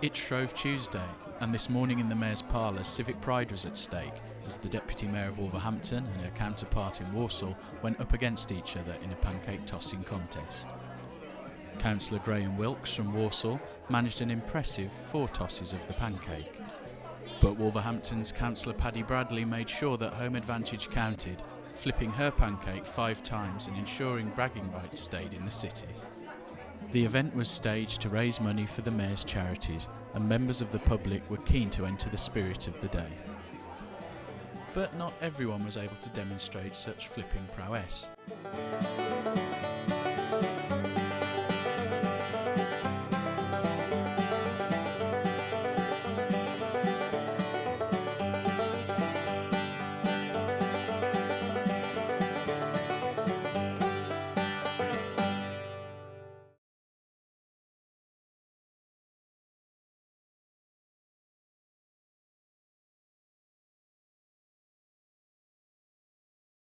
It's Shrove Tuesday, and this morning in the Mayor's Parlour, civic pride was at stake as the Deputy Mayor of Wolverhampton and her counterpart in Walsall went up against each other in a pancake tossing contest. Councillor Graham Wilkes from Walsall managed an impressive 4 tosses of the pancake. But Wolverhampton's Councillor Paddy Bradley made sure that home advantage counted, flipping her pancake 5 times and ensuring bragging rights stayed in the city. The event was staged to raise money for the Mayor's charities, and members of the public were keen to enter the spirit of the day. But not everyone was able to demonstrate such flipping prowess.